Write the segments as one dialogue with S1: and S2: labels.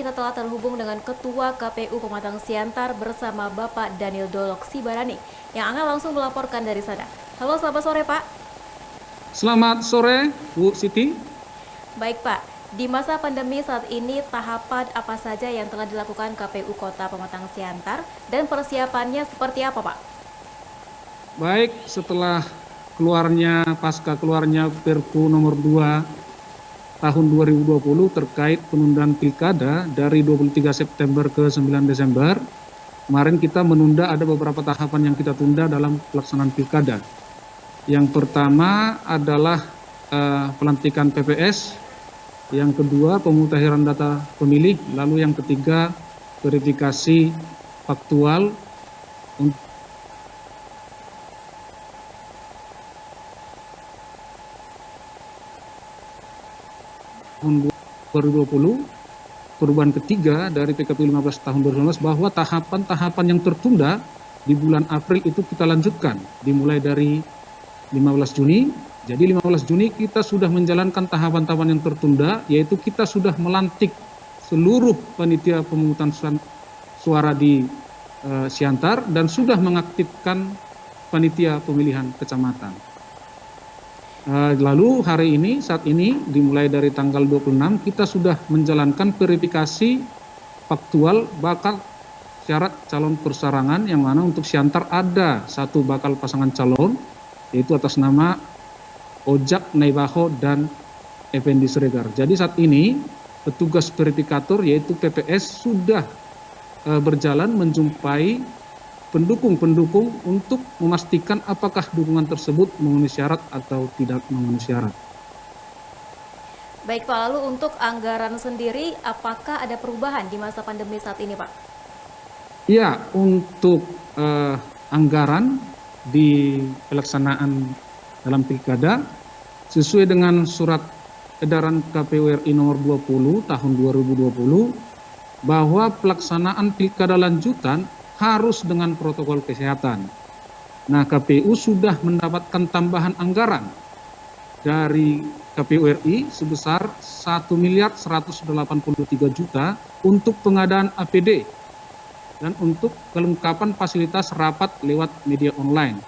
S1: kita telah terhubung dengan Ketua KPU Pematang Siantar bersama Bapak Daniel Dolok Sibarani yang akan langsung melaporkan dari sana. Halo, selamat sore Pak.
S2: Selamat sore, Bu Siti.
S1: Baik Pak, di masa pandemi saat ini tahapan apa saja yang telah dilakukan KPU Kota Pematang Siantar dan persiapannya seperti apa Pak?
S2: Baik, setelah pasca keluarnya Perpu nomor 2 tahun 2020 terkait penundaan pilkada dari 23 September ke 9 Desember, kemarin kita menunda ada beberapa tahapan yang kita tunda dalam pelaksanaan pilkada. Yang pertama adalah pelantikan PPS, yang kedua pemutahiran data pemilih, lalu yang ketiga verifikasi faktual untuk 2020, perubahan ketiga dari PKPU 15 tahun 2019 bahwa tahapan-tahapan yang tertunda di bulan April itu kita lanjutkan, dimulai dari 15 Juni. Jadi 15 Juni kita sudah menjalankan tahapan-tahapan yang tertunda, yaitu kita sudah melantik seluruh panitia pemungutan suara di Siantar dan sudah mengaktifkan panitia pemilihan kecamatan. Lalu saat ini dimulai dari tanggal 26 kita sudah menjalankan verifikasi faktual bakal syarat calon perseorangan, yang mana untuk Siantar ada satu bakal pasangan calon, yaitu atas nama Ojak Naibaho dan Effendi Siregar. Jadi saat ini petugas verifikator yaitu PPS sudah berjalan menjumpai pendukung-pendukung untuk memastikan apakah dukungan tersebut memenuhi syarat atau tidak memenuhi syarat.
S1: Baik Pak, lalu untuk anggaran sendiri apakah ada perubahan di masa pandemi saat ini Pak?
S2: Ya, untuk anggaran di pelaksanaan dalam pilkada sesuai dengan surat edaran KPU RI nomor 20 tahun 2020 bahwa pelaksanaan pilkada lanjutan harus dengan protokol kesehatan. Nah, KPU sudah mendapatkan tambahan anggaran dari KPU RI sebesar 1.183 juta untuk pengadaan APD dan untuk kelengkapan fasilitas rapat lewat media online.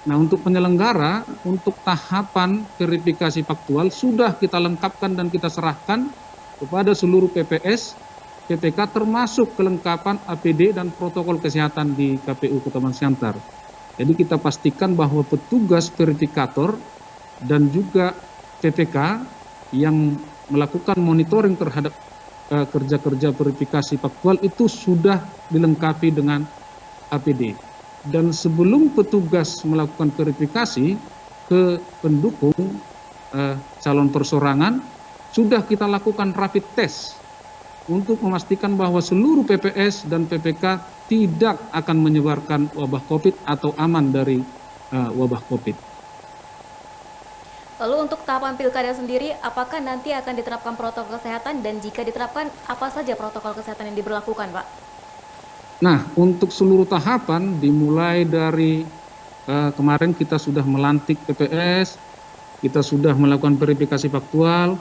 S2: Nah, untuk penyelenggara, untuk tahapan verifikasi faktual sudah kita lengkapkan dan kita serahkan kepada seluruh PPS, PPK, termasuk kelengkapan APD dan protokol kesehatan di KPU Kota Pematang Siantar. Jadi kita pastikan bahwa petugas verifikator dan juga PPK yang melakukan monitoring terhadap kerja-kerja verifikasi faktual itu sudah dilengkapi dengan APD. Dan sebelum petugas melakukan verifikasi ke pendukung calon perseorangan, sudah kita lakukan rapid test untuk memastikan bahwa seluruh PPS dan PPK tidak akan menyebarkan wabah COVID atau aman dari wabah COVID.
S1: Lalu untuk tahapan pilkada sendiri, apakah nanti akan diterapkan protokol kesehatan dan jika diterapkan, apa saja protokol kesehatan yang diberlakukan Pak?
S2: Nah, untuk seluruh tahapan dimulai dari kemarin kita sudah melantik PPS, kita sudah melakukan verifikasi faktual.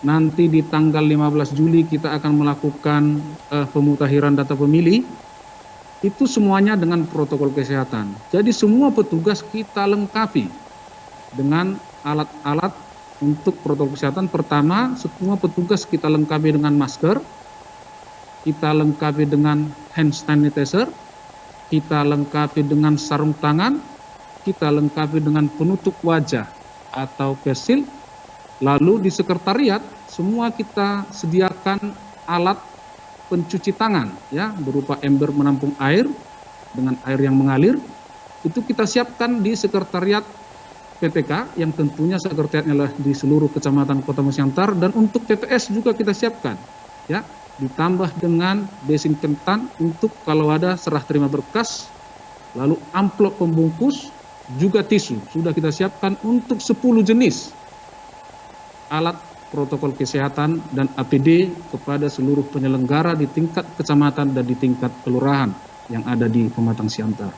S2: Nanti di tanggal 15 Juli kita akan melakukan pemutahiran data pemilih. Itu semuanya dengan protokol kesehatan. Jadi semua petugas kita lengkapi dengan alat-alat untuk protokol kesehatan. Pertama, semua petugas kita lengkapi dengan masker, kita lengkapi dengan hand sanitizer, kita lengkapi dengan sarung tangan, kita lengkapi dengan penutup wajah atau face shield. Lalu di sekretariat semua kita sediakan alat pencuci tangan ya, berupa ember menampung air dengan air yang mengalir. Itu kita siapkan di sekretariat PPK yang tentunya sekretariatnya adalah di seluruh kecamatan Kota Pematang Siantar, dan untuk PPS juga kita siapkan ya, ditambah dengan desinfektan untuk kalau ada serah terima berkas, lalu amplop pembungkus, juga tisu sudah kita siapkan untuk 10 jenis alat protokol kesehatan dan APD kepada seluruh penyelenggara di tingkat kecamatan dan di tingkat kelurahan yang ada di Pematang Siantar.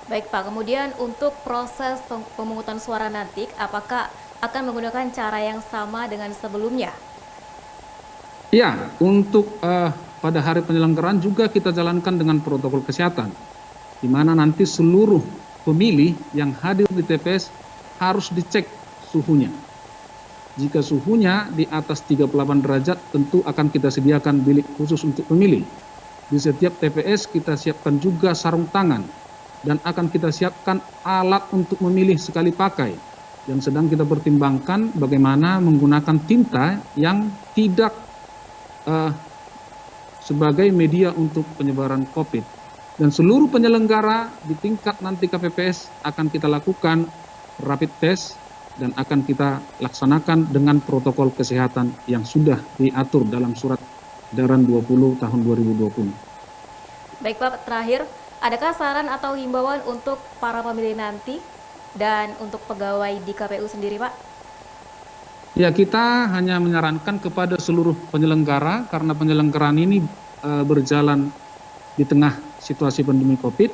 S1: Baik Pak, kemudian untuk proses pemungutan suara nanti, apakah akan menggunakan cara yang sama dengan sebelumnya?
S2: Ya, untuk pada hari penyelenggaraan juga kita jalankan dengan protokol kesehatan, di mana nanti seluruh pemilih yang hadir di TPS harus dicek suhunya. Jika suhunya di atas 38 derajat, tentu akan kita sediakan bilik khusus untuk pemilih. Di setiap TPS kita siapkan juga sarung tangan, dan akan kita siapkan alat untuk memilih sekali pakai. Yang sedang kita pertimbangkan bagaimana menggunakan tinta yang tidak sebagai media untuk penyebaran COVID. Dan seluruh penyelenggara di tingkat nanti KPPS akan kita lakukan rapid test dan akan kita laksanakan dengan protokol kesehatan yang sudah diatur dalam surat edaran 20 tahun 2020.
S1: Baik Pak, terakhir, adakah saran atau himbauan untuk para pemilih nanti dan untuk pegawai di KPU sendiri, Pak?
S2: Ya, kita hanya menyarankan kepada seluruh penyelenggara, karena penyelenggaraan ini berjalan di tengah situasi pandemi COVID.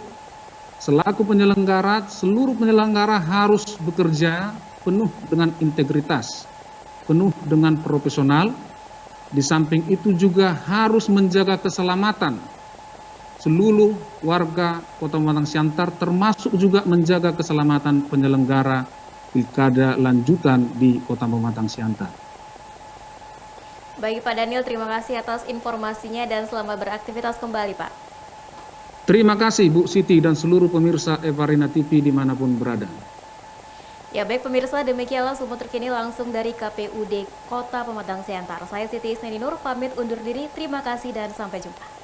S2: Selaku penyelenggara, seluruh penyelenggara harus bekerja penuh dengan integritas, penuh dengan profesional. Di samping itu juga harus menjaga keselamatan seluruh warga Kota Pematang Siantar, termasuk juga menjaga keselamatan penyelenggara pilkada lanjutan di Kota Pematang Siantar.
S1: Baik Pak Daniel, terima kasih atas informasinya dan selamat beraktivitas kembali Pak.
S2: Terima kasih Bu Siti dan seluruh pemirsa Evarina TV dimanapun berada.
S1: Ya baik pemirsa, demikianlah sumber terkini langsung dari KPUD Kota Pematang Siantar. Saya Siti Isnedinur pamit undur diri, terima kasih dan sampai jumpa.